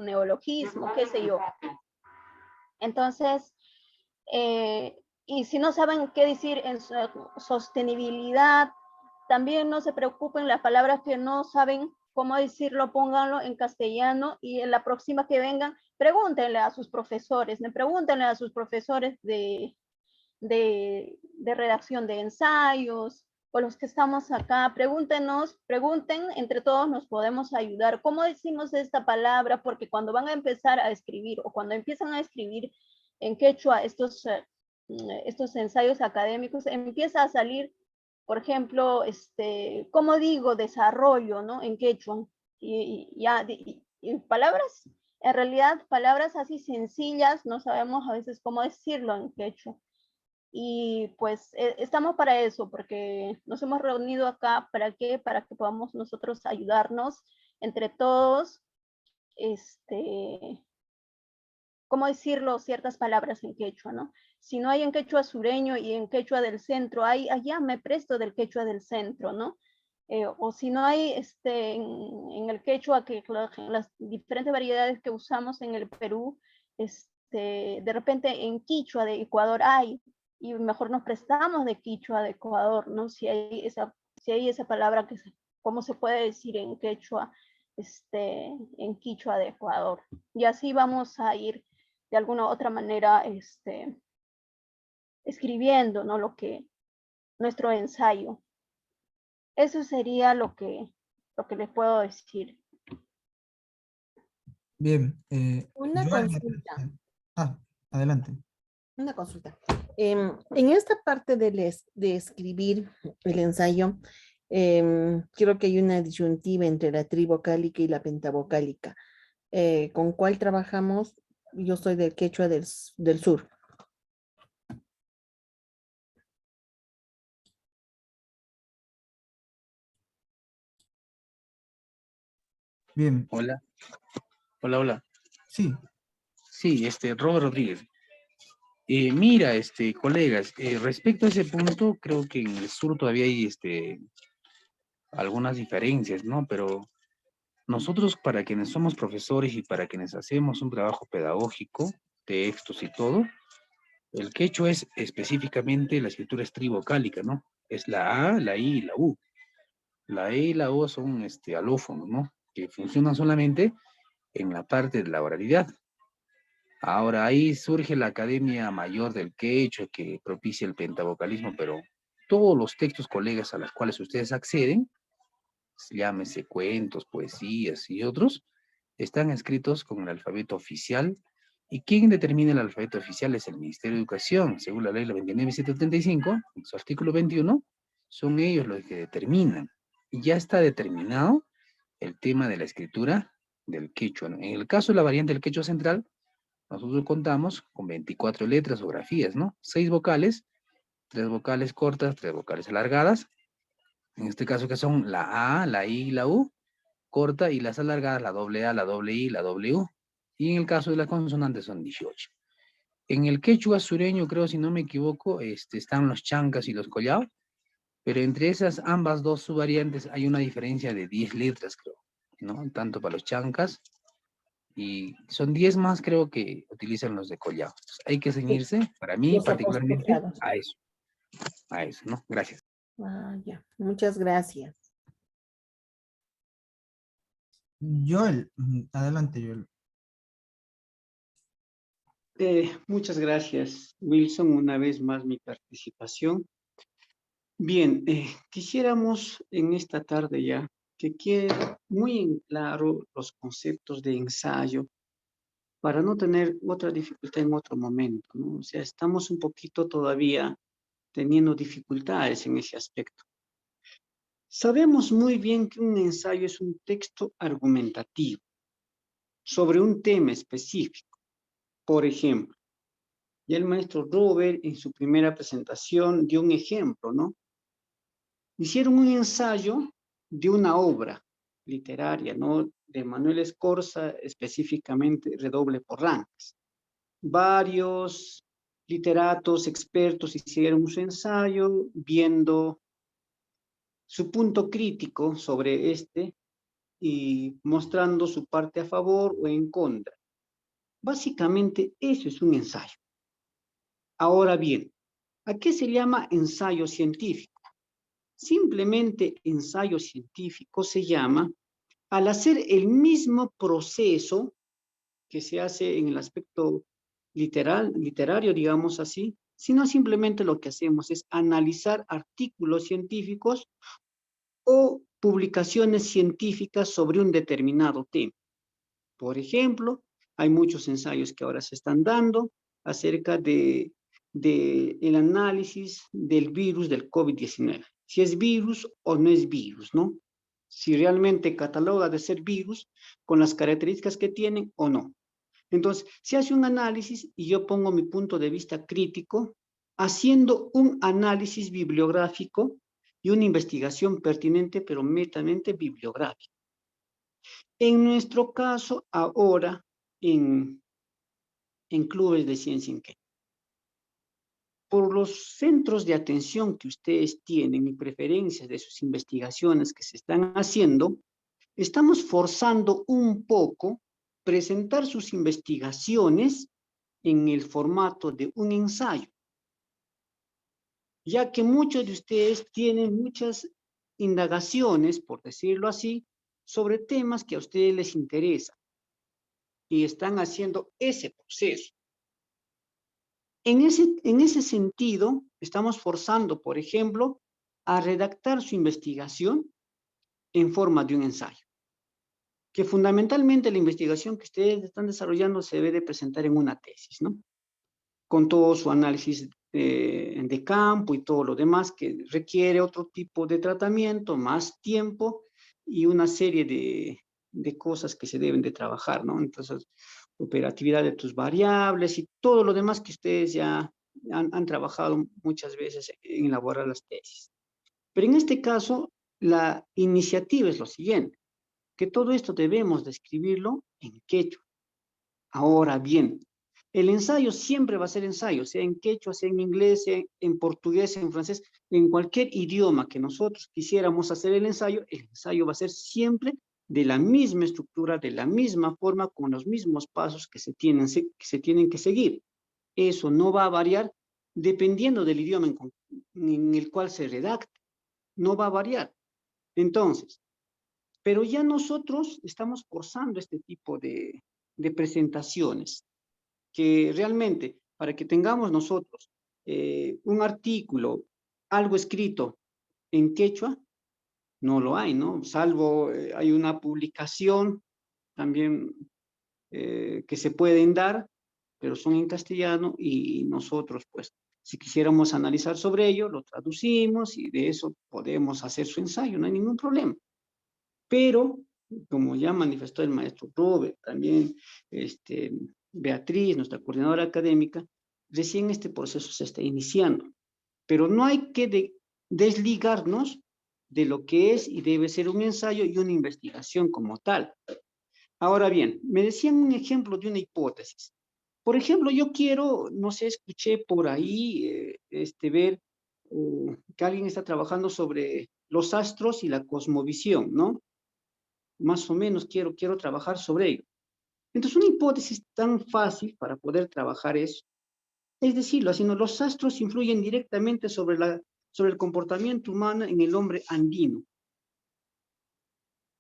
neologismo, qué sé yo. Entonces, y si no saben qué decir en sostenibilidad, también no se preocupen las palabras que no saben cómo decirlo, pónganlo en castellano y en la próxima que vengan, pregúntenle a sus profesores, pregúntenle a sus profesores de redacción de ensayos, o los que estamos acá, pregunten, entre todos nos podemos ayudar. ¿Cómo decimos esta palabra? Porque cuando van a empezar a escribir o cuando empiezan a escribir en quechua estos ensayos académicos, empieza a salir, por ejemplo, ¿cómo digo desarrollo, ¿no? En quechua. Y palabras, en realidad, palabras así sencillas, no sabemos a veces cómo decirlo en quechua. Y pues estamos para eso, porque nos hemos reunido acá, ¿para qué? Para que podamos nosotros ayudarnos entre todos, ¿cómo decirlo? Ciertas palabras en quechua, ¿no? Si no hay en quechua sureño y en quechua del centro, allá me presto del quechua del centro, ¿no? O si no hay en el quechua, que las diferentes variedades que usamos en el Perú, de repente en quichua de Ecuador hay, y mejor nos prestamos de quichua de Ecuador, ¿no? Si hay esa palabra, ¿cómo se puede decir en quechua, en quichua de Ecuador? Y así vamos a ir de alguna u otra manera escribiendo, ¿no? Nuestro ensayo. Eso sería lo que les puedo decir. Bien. Una consulta. Adelante. Una consulta. En esta parte de escribir el ensayo, creo que hay una disyuntiva entre la trivocálica y la pentavocálica. ¿Con cuál trabajamos? Yo soy del quechua del sur. Bien. Hola. Hola. Sí. Sí, Robert Rodríguez. Mira, colegas, respecto a ese punto, creo que en el sur todavía hay algunas diferencias, ¿no? Pero nosotros, para quienes somos profesores y para quienes hacemos un trabajo pedagógico, textos y todo, el quechua es específicamente la escritura trivocálica, ¿no? Es la A, la I y la U. La E y la O son alófonos, ¿no? Que funcionan solamente en la parte de la oralidad. Ahora ahí surge la Academia Mayor del Quechua que propicia el pentavocalismo, pero todos los textos, colegas, a los cuales ustedes acceden, llámese cuentos, poesías y otros, están escritos con el alfabeto oficial. ¿Y quién determina el alfabeto oficial? Es el Ministerio de Educación, según la ley 29735, en su artículo 21, son ellos los que determinan. Y ya está determinado el tema de la escritura del quechua. En el caso de la variante del quechua central, nosotros contamos con 24 letras o grafías, ¿no? 6 vocales, 3 vocales cortas, 3 vocales alargadas. En este caso que son la A, la I y la U, corta, y las alargadas, la doble A, la doble I, la doble U. Y en el caso de las consonantes son 18. En el quechua sureño, creo, si no me equivoco, están los chancas y los collados, pero entre esas ambas dos subvariantes hay una diferencia de 10 letras, creo, ¿no? Tanto para los chancas, y son 10 más, creo, que utilizan los de collado. Entonces, hay que ceñirse, para mí Los particularmente, apostroflados. a eso, ¿no? Gracias. Ya. Muchas gracias. Joel, adelante, Joel. Muchas gracias, Wilson, una vez más mi participación. Bien, quisiéramos en esta tarde ya que quede muy en claro los conceptos de ensayo para no tener otra dificultad en otro momento, ¿no? O sea, estamos un poquito todavía teniendo dificultades en ese aspecto. Sabemos muy bien que un ensayo es un texto argumentativo sobre un tema específico. Por ejemplo, ya el maestro Robert en su primera presentación dio un ejemplo, ¿no? Hicieron un ensayo de una obra literaria, ¿no? De Manuel Escorza, específicamente Redoble por ranas. Varios literatos, expertos hicieron su ensayo viendo su punto crítico sobre este y mostrando su parte a favor o en contra. Básicamente, eso es un ensayo. Ahora bien, ¿a qué se llama ensayo científico? Simplemente ensayo científico se llama al hacer el mismo proceso que se hace en el aspecto literario, digamos así, sino simplemente lo que hacemos es analizar artículos científicos o publicaciones científicas sobre un determinado tema. Por ejemplo, hay muchos ensayos que ahora se están dando acerca de el análisis del virus del COVID-19. Si es virus o no es virus, ¿no? Si realmente cataloga de ser virus con las características que tienen o no. Entonces, se hace un análisis y yo pongo mi punto de vista crítico haciendo un análisis bibliográfico y una investigación pertinente, pero netamente bibliográfica. En nuestro caso, ahora, en clubes de ciencia en quechua, por los centros de atención que ustedes tienen y preferencias de sus investigaciones que se están haciendo, estamos forzando un poco presentar sus investigaciones en el formato de un ensayo, ya que muchos de ustedes tienen muchas indagaciones, por decirlo así, sobre temas que a ustedes les interesan y están haciendo ese proceso. En ese sentido, estamos forzando, por ejemplo, a redactar su investigación en forma de un ensayo, que fundamentalmente la investigación que ustedes están desarrollando se debe de presentar en una tesis, ¿no? Con todo su análisis de campo y todo lo demás que requiere otro tipo de tratamiento, más tiempo y una serie de cosas que se deben de trabajar, ¿no? Entonces, operatividad de tus variables y todo lo demás que ustedes ya han trabajado muchas veces en elaborar las tesis. Pero en este caso, la iniciativa es lo siguiente, que todo esto debemos de escribirlo en quechua. Ahora bien, el ensayo siempre va a ser ensayo, sea en quechua, sea en inglés, sea en portugués, en francés, en cualquier idioma que nosotros quisiéramos hacer el ensayo va a ser siempre de la misma estructura, de la misma forma, con los mismos pasos que se tienen que seguir. Eso no va a variar dependiendo del idioma en el cual se redacte. No va a variar. Entonces, pero ya nosotros estamos forzando este tipo de presentaciones, que realmente para que tengamos nosotros un artículo, algo escrito en quechua, no lo hay, ¿no? Salvo hay una publicación también que se pueden dar, pero son en castellano y nosotros, pues, si quisiéramos analizar sobre ello, lo traducimos y de eso podemos hacer su ensayo, no hay ningún problema. Pero, como ya manifestó el maestro Robert, también Beatriz, nuestra coordinadora académica, recién este proceso se está iniciando. Pero no hay que desligarnos de lo que es y debe ser un ensayo y una investigación como tal. Ahora bien, me decían un ejemplo de una hipótesis. Por ejemplo, yo quiero, no sé, escuché por ahí, ver que alguien está trabajando sobre los astros y la cosmovisión, ¿no? Más o menos quiero trabajar sobre ello. Entonces, una hipótesis tan fácil para poder trabajar eso, es decirlo así, ¿no? Los astros influyen directamente sobre el comportamiento humano en el hombre andino.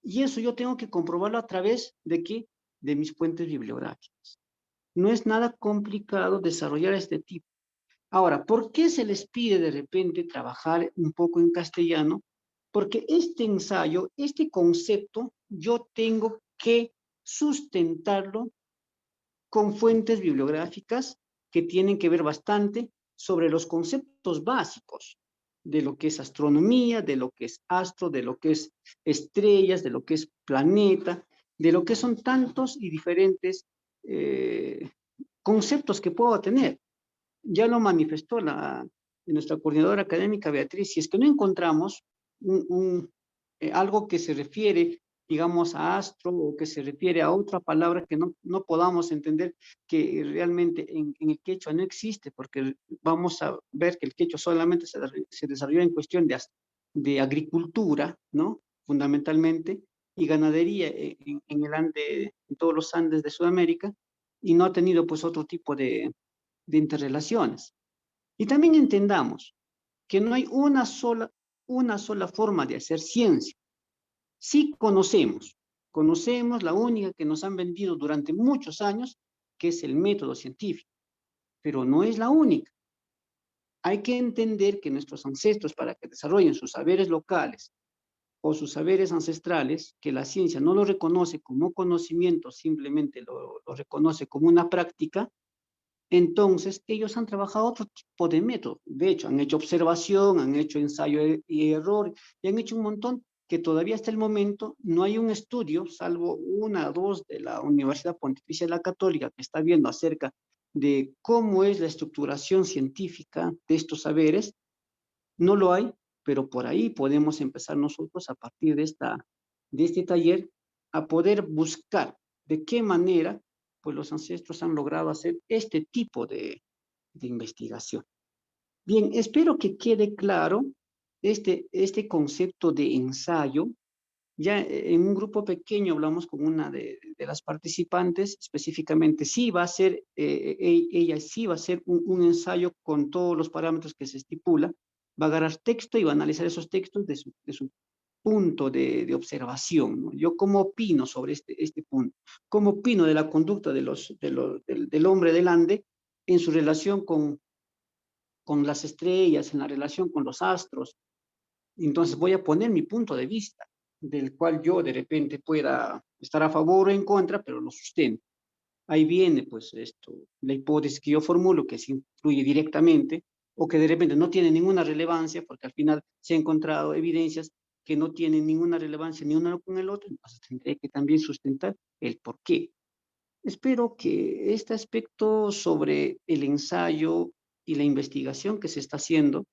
Y eso yo tengo que comprobarlo a través de ¿qué? De mis fuentes bibliográficas. No es nada complicado desarrollar este tipo. Ahora, ¿por qué se les pide de repente trabajar un poco en castellano? Porque este ensayo, este concepto, yo tengo que sustentarlo con fuentes bibliográficas que tienen que ver bastante sobre los conceptos básicos de lo que es astronomía, de lo que es astro, de lo que es estrellas, de lo que es planeta, de lo que son tantos y diferentes conceptos que puedo tener. Ya lo manifestó nuestra coordinadora académica Beatriz, si es que no encontramos algo que se refiere, digamos, a astro o que se refiere a otra palabra que no podamos entender que realmente en el quechua no existe, porque vamos a ver que el quechua solamente se desarrolló en cuestión de agricultura, ¿no? Fundamentalmente, y ganadería en el en todos los Andes de Sudamérica, y no ha tenido pues otro tipo de interrelaciones. Y también entendamos que no hay una sola forma de hacer ciencia. Sí conocemos la única que nos han vendido durante muchos años, que es el método científico, pero no es la única. Hay que entender que nuestros ancestros, para que desarrollen sus saberes locales o sus saberes ancestrales, que la ciencia no lo reconoce como conocimiento, simplemente lo reconoce como una práctica, entonces ellos han trabajado otro tipo de método. De hecho, han hecho observación, han hecho ensayo y error, y han hecho un montón que todavía hasta el momento no hay un estudio, salvo una o dos de la Universidad Pontificia de la Católica, que está viendo acerca de cómo es la estructuración científica de estos saberes. No lo hay, pero por ahí podemos empezar nosotros a partir de este taller a poder buscar de qué manera pues los ancestros han logrado hacer este tipo de investigación. Bien, espero que quede claro este concepto de ensayo. Ya en un grupo pequeño hablamos con una de las participantes, específicamente sí va a ser, ella sí va a hacer un ensayo con todos los parámetros que se estipula, va a agarrar texto y va a analizar esos textos de su punto de observación, ¿no? Yo cómo opino sobre este punto, cómo opino de la conducta del hombre del Ande en su relación con las estrellas, en la relación con los astros. Entonces voy a poner mi punto de vista, del cual yo de repente pueda estar a favor o en contra, pero lo sustento. Ahí viene pues esto, la hipótesis que yo formulo, que se influye directamente, o que de repente no tiene ninguna relevancia, porque al final se han encontrado evidencias que no tienen ninguna relevancia ni uno con el otro, entonces tendré que también sustentar el por qué. Espero que este aspecto sobre el ensayo y la investigación que se está haciendo,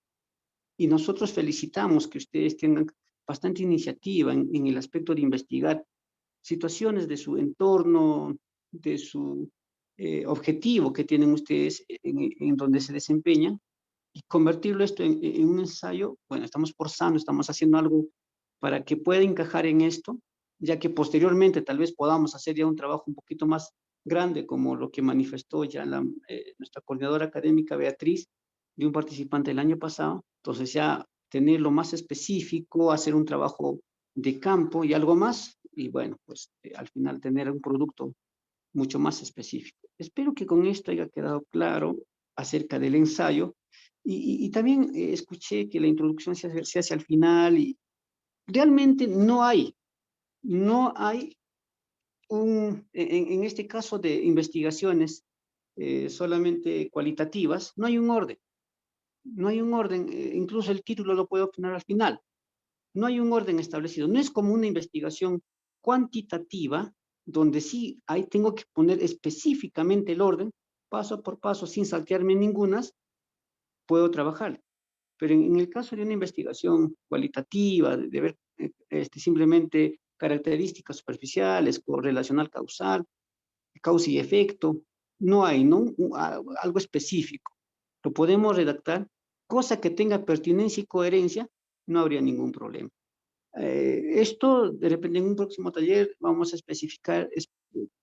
y nosotros felicitamos que ustedes tengan bastante iniciativa en el aspecto de investigar situaciones de su entorno, de su objetivo que tienen ustedes en donde se desempeñan, y convertirlo esto en un ensayo. Bueno, estamos forzando, estamos haciendo algo para que pueda encajar en esto, ya que posteriormente tal vez podamos hacer ya un trabajo un poquito más grande, como lo que manifestó ya nuestra coordinadora académica Beatriz, de un participante el año pasado. Entonces ya tenerlo más específico, hacer un trabajo de campo y algo más, y bueno, pues al final tener un producto mucho más específico. Espero que con esto haya quedado claro acerca del ensayo, y también escuché que la introducción se hace al final, y realmente no hay en este caso de investigaciones solamente cualitativas, no hay un orden, no hay un orden, incluso el título lo puedo poner al final. No hay un orden establecido, no es como una investigación cuantitativa, donde sí tengo que poner específicamente el orden, paso por paso, sin saltearme ningunas, puedo trabajar. Pero en el caso de una investigación cualitativa, de ver simplemente características superficiales, correlacional causal, causa y efecto, no hay, ¿no? Algo específico. Lo podemos redactar, cosa que tenga pertinencia y coherencia, no habría ningún problema. Esto, de repente, en un próximo taller vamos a especificar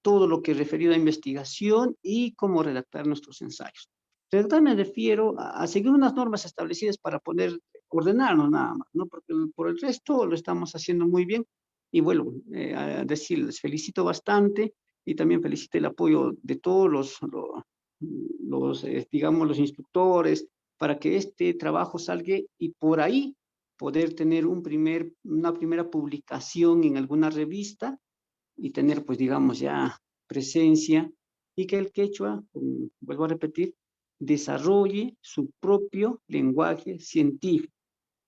todo lo que es referido a investigación y cómo redactar nuestros ensayos. Redactar me refiero a seguir unas normas establecidas para poder ordenarnos nada más, ¿no? Porque por el resto lo estamos haciendo muy bien. Y bueno, a decirles, felicito bastante, y también felicito el apoyo de todos digamos, los instructores, para que este trabajo salga y por ahí poder tener una primera publicación en alguna revista, y tener, pues, digamos, ya presencia, y que el quechua, vuelvo a repetir, desarrolle su propio lenguaje científico.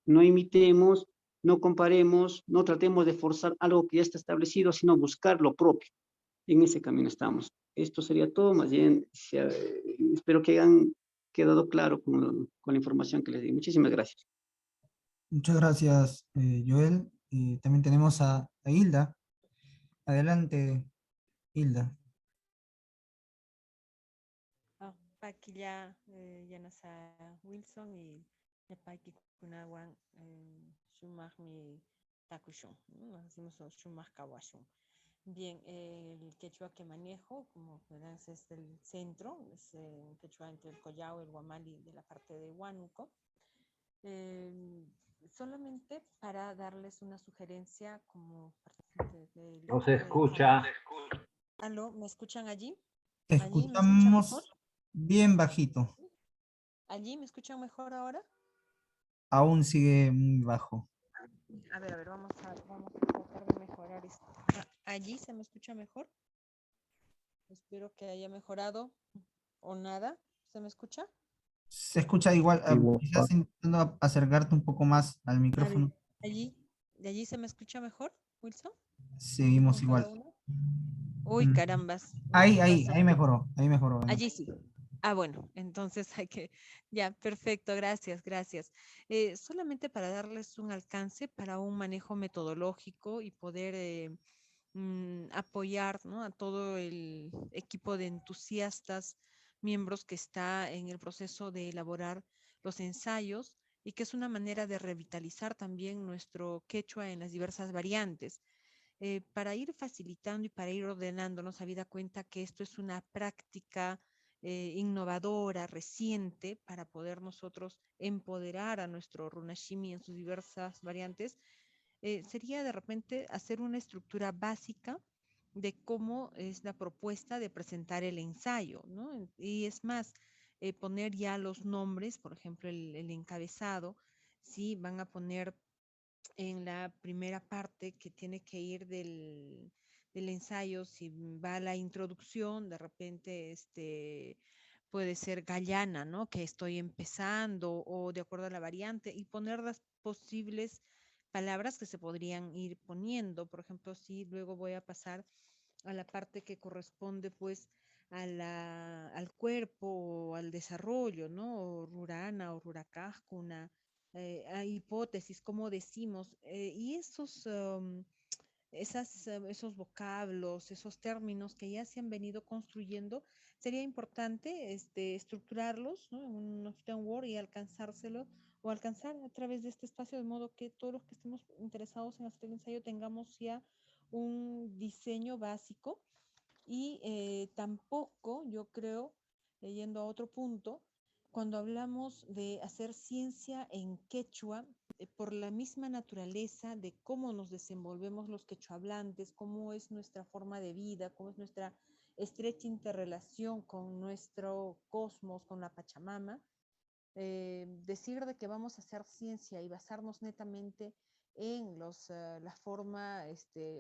No imitemos, no comparemos, no tratemos de forzar algo que ya está establecido, sino buscar lo propio. En ese camino estamos. Esto sería todo, más bien, espero que hayan quedado claro con la información que les di. Muchísimas gracias. Muchas gracias, Joel. Y también tenemos a Hilda. Adelante, Hilda. Paquilla Yanasa Wilson y Yapaki Kunawan Shumagmi takushun, ¿no? Nos decimos shumascahuashun. Bien, el quechua que manejo, como verás, es del centro, es un quechua entre el Collao, el Guamali de la parte de Huánuco. Solamente para darles una sugerencia como participante de No se lectura del escucha. taller. ¿Aló? ¿Me escuchan allí? Te ¿Allí me escuchan mejor? escuchamos bien bajito. ¿Allí me escuchan mejor ahora? Aún sigue muy bajo. A ver, vamos a tratar de mejorar esto. ¿Allí se me escucha mejor? Espero que haya mejorado o nada. ¿Se me escucha? Se escucha igual, Igual. quizás intentando acercarte un poco más al A ver, micrófono. ¿de allí se me escucha mejor, Wilson? Seguimos ¿Con cada igual. uno? Uy, Mm, carambas. Ahí, ¿Qué ahí, pasa? ahí mejoró, ahí mejoró. Allí sí. Ah, bueno, entonces hay que, ya, perfecto, gracias, gracias. Solamente para darles un alcance para un manejo metodológico y poder apoyar, ¿no? A todo el equipo de entusiastas, miembros que está en el proceso de elaborar los ensayos y que es una manera de revitalizar también nuestro quechua en las diversas variantes. Para ir facilitando y para ir ordenándonos, habida cuenta que esto es una práctica innovadora, reciente, para poder nosotros empoderar a nuestro runashimi en sus diversas variantes, sería de repente hacer una estructura básica de cómo es la propuesta de presentar el ensayo, ¿no? Y es más, poner ya los nombres, por ejemplo, el encabezado, ¿sí? Van a poner en la primera parte que tiene que ir del ensayo, si va la introducción, de repente puede ser Gallana, ¿no? Que estoy empezando o de acuerdo a la variante y poner las posibles palabras que se podrían ir poniendo. Por ejemplo, si luego voy a pasar a la parte que corresponde pues al cuerpo o al desarrollo, ¿no? O rurana o ruracáscuna, a hipótesis, como decimos, y esos vocablos, esos términos que ya se han venido construyendo, sería importante estructurarlos, ¿no? En un framework y alcanzárselo o alcanzar a través de este espacio, de modo que todos los que estemos interesados en hacer el ensayo tengamos ya un diseño básico y tampoco, yo creo, yendo a otro punto, cuando hablamos de hacer ciencia en quechua, por la misma naturaleza de cómo nos desenvolvemos los quechuahablantes, cómo es nuestra forma de vida, cómo es nuestra estrecha interrelación con nuestro cosmos, con la Pachamama, decir de que vamos a hacer ciencia y basarnos netamente en la forma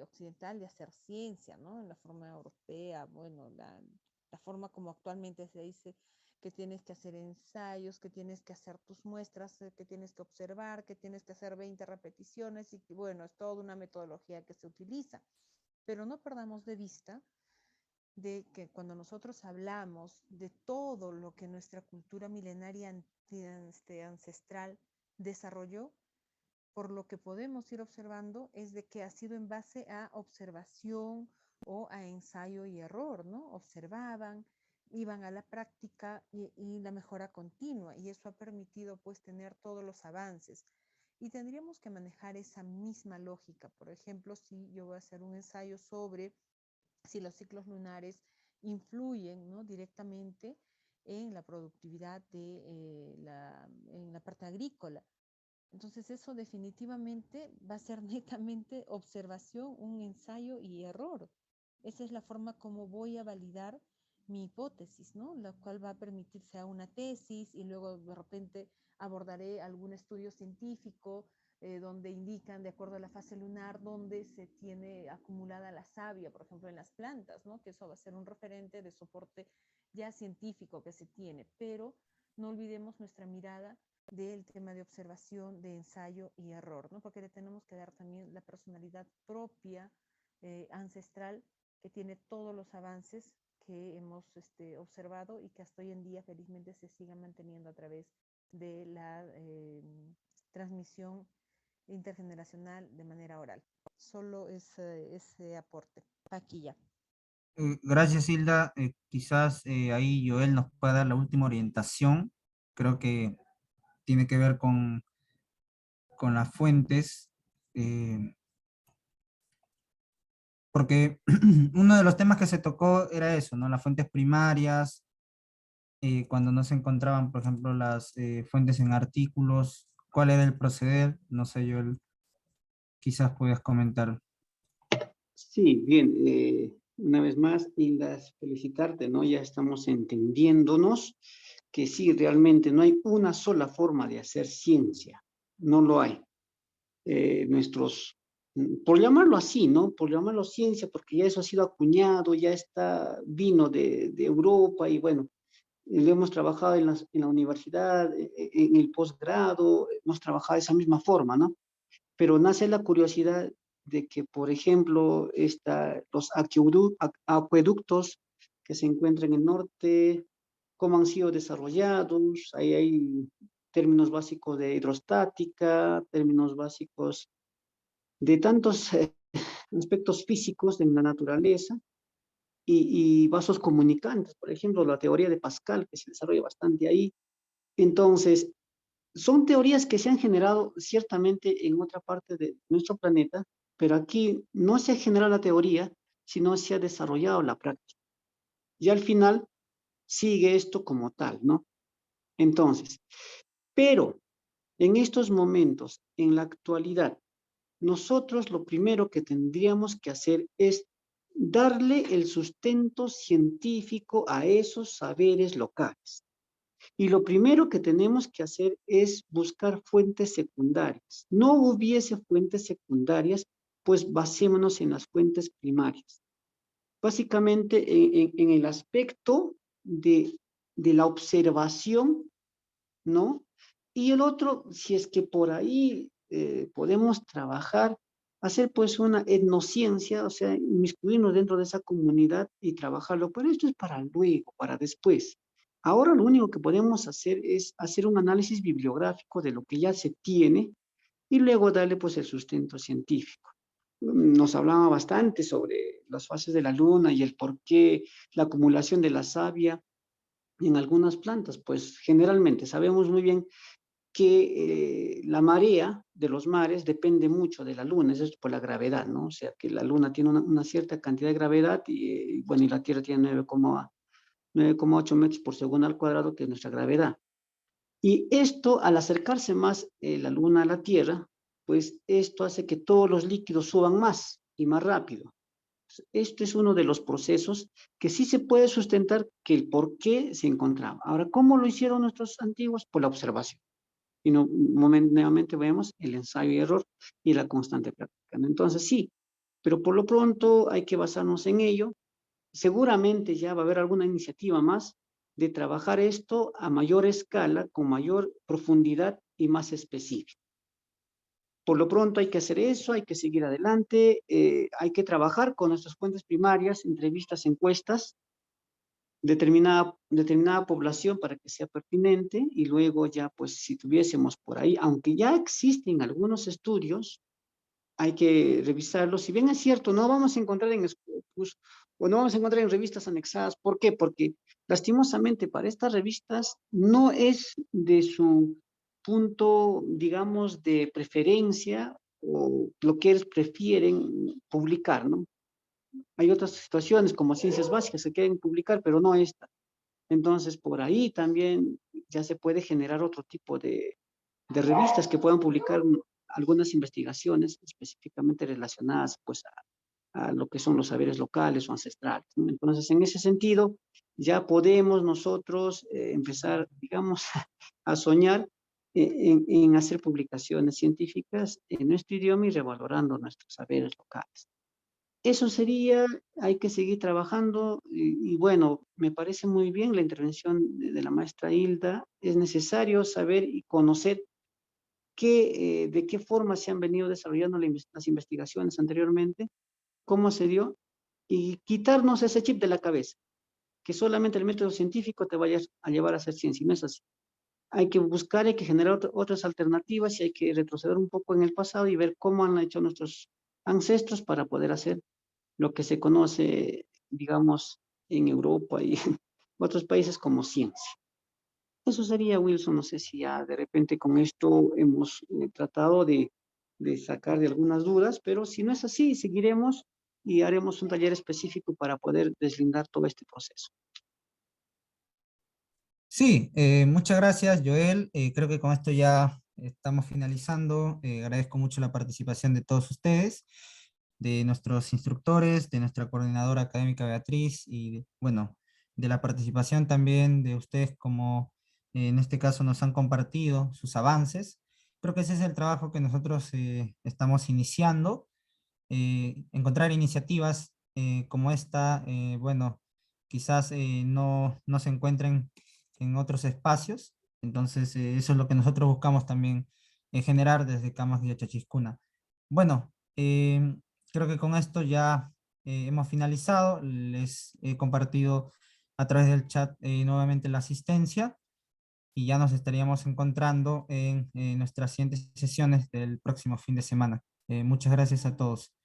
occidental de hacer ciencia, ¿no? En la forma europea, bueno, la forma como actualmente se dice que tienes que hacer ensayos, que tienes que hacer tus muestras, que tienes que observar, que tienes que hacer 20 repeticiones y bueno, es toda una metodología que se utiliza. Pero no perdamos de vista de que cuando nosotros hablamos de todo lo que nuestra cultura milenaria ancestral desarrolló, por lo que podemos ir observando es de que ha sido en base a observación o a ensayo y error, ¿no? Observaban, iban a la práctica y la mejora continua, y eso ha permitido pues tener todos los avances. Y tendríamos que manejar esa misma lógica. Por ejemplo, si yo voy a hacer un ensayo sobre si los ciclos lunares influyen, ¿no? Directamente en la productividad en la parte agrícola. Entonces eso definitivamente va a ser netamente observación, un ensayo y error. Esa es la forma como voy a validar mi hipótesis, ¿no? La cual va a permitir sea una tesis y luego de repente abordaré algún estudio científico donde indican, de acuerdo a la fase lunar, dónde se tiene acumulada la savia, por ejemplo, en las plantas, ¿no? Que eso va a ser un referente de soporte ya científico que se tiene, pero no olvidemos nuestra mirada del tema de observación, de ensayo y error, ¿no? Porque le tenemos que dar también la personalidad propia, ancestral, que tiene todos los avances que hemos observado y que hasta hoy en día felizmente se sigan manteniendo a través de la transmisión intergeneracional de manera oral. Solo ese aporte. Aquí ya. Gracias, Hilda. Quizás ahí Joel nos pueda dar la última orientación. Creo que tiene que ver con las fuentes. porque uno de los temas que se tocó era eso, ¿no? Las fuentes primarias, cuando no se encontraban, por ejemplo, las fuentes en artículos, cuál era el proceder, no sé, yo quizás puedas comentar. Sí, bien, una vez más, Hilda, felicitarte, ¿no? Ya estamos entendiéndonos que sí, realmente no hay una sola forma de hacer ciencia, no lo hay. Por llamarlo así, ¿no? Por llamarlo ciencia, porque ya eso ha sido acuñado, ya está, vino de Europa y bueno, lo hemos trabajado en la universidad, en el posgrado, hemos trabajado de esa misma forma, ¿no? Pero nace la curiosidad de que, por ejemplo, los acueductos que se encuentran en el norte, cómo han sido desarrollados, ahí hay términos básicos de hidrostática, términos básicos de tantos aspectos físicos de la naturaleza y vasos comunicantes, por ejemplo, la teoría de Pascal, que se desarrolla bastante ahí. Entonces, son teorías que se han generado ciertamente en otra parte de nuestro planeta, pero aquí no se ha generado la teoría, sino se ha desarrollado la práctica. Y al final sigue esto como tal, ¿no? Entonces, pero en estos momentos, en la actualidad, nosotros lo primero que tendríamos que hacer es darle el sustento científico a esos saberes locales. Y lo primero que tenemos que hacer es buscar fuentes secundarias. No hubiese fuentes secundarias, pues basémonos en las fuentes primarias. Básicamente en el aspecto de la observación, ¿no? Y el otro, si es que por ahí podemos trabajar, hacer pues una etnociencia, o sea, inmiscuirnos dentro de esa comunidad y trabajarlo, pero esto es para luego, para después. Ahora lo único que podemos hacer es hacer un análisis bibliográfico de lo que ya se tiene y luego darle pues el sustento científico. Nos hablaba bastante sobre las fases de la luna y el por qué la acumulación de la savia en algunas plantas, pues generalmente sabemos muy bien que la marea de los mares depende mucho de la luna, eso es por la gravedad, ¿no? O sea, que la luna tiene una cierta cantidad de gravedad y, bueno, y la Tierra tiene 9,8 metros por segundo al cuadrado, que es nuestra gravedad. Y esto, al acercarse más la luna a la Tierra, pues esto hace que todos los líquidos suban más y más rápido. Esto es uno de los procesos que sí se puede sustentar que el por qué se encontraba. Ahora, ¿cómo lo hicieron nuestros antiguos? Por la observación. Y no, nuevamente vemos el ensayo y error y la constante práctica, ¿no? Entonces sí, pero por lo pronto hay que basarnos en ello. Seguramente ya va a haber alguna iniciativa más de trabajar esto a mayor escala, con mayor profundidad y más específico. Por lo pronto hay que hacer eso, hay que seguir adelante, hay que trabajar con nuestras fuentes primarias, entrevistas, encuestas, determinada población para que sea pertinente y luego ya, pues, si tuviésemos por ahí, aunque ya existen algunos estudios, hay que revisarlos. Si bien es cierto, no vamos a encontrar en Scopus o no vamos a encontrar en revistas anexadas. ¿Por qué? Porque lastimosamente para estas revistas no es de su punto, digamos, de preferencia o lo que ellos prefieren publicar, ¿no? Hay otras situaciones como ciencias básicas que quieren publicar, pero no esta. Entonces, por ahí también ya se puede generar otro tipo de revistas que puedan publicar algunas investigaciones específicamente relacionadas pues a lo que son los saberes locales o ancestrales, ¿no? Entonces, en ese sentido, ya podemos nosotros empezar, digamos, a soñar en hacer publicaciones científicas en nuestro idioma y revalorando nuestros saberes locales. Eso sería, hay que seguir trabajando y bueno, me parece muy bien la intervención de la maestra Hilda. Es necesario saber y conocer de qué forma se han venido desarrollando las investigaciones anteriormente, cómo se dio, y quitarnos ese chip de la cabeza, que solamente el método científico te vaya a llevar a hacer ciencia, y no es así. Hay que buscar, hay que generar otras alternativas y hay que retroceder un poco en el pasado y ver cómo han hecho nuestros ancestros para poder hacer lo que se conoce, digamos, en Europa y en otros países como ciencia. Eso sería, Wilson. No sé si ya de repente con esto hemos tratado de sacar de algunas dudas, pero si no es así, seguiremos y haremos un taller específico para poder deslindar todo este proceso. Sí, muchas gracias, Joel. Creo que con esto ya estamos finalizando. Agradezco mucho la participación de todos ustedes, de nuestros instructores, de nuestra coordinadora académica Beatriz y, bueno, de la participación también de ustedes como en este caso nos han compartido sus avances. Creo que ese es el trabajo que nosotros estamos iniciando. Encontrar iniciativas como esta, bueno, quizás no se encuentren en otros espacios. Entonces, eso es lo que nosotros buscamos también generar desde Camas de Chachiscuna. Bueno, creo que con esto ya hemos finalizado. Les he compartido a través del chat nuevamente la asistencia y ya nos estaríamos encontrando en nuestras siguientes sesiones del próximo fin de semana. Muchas gracias a todos.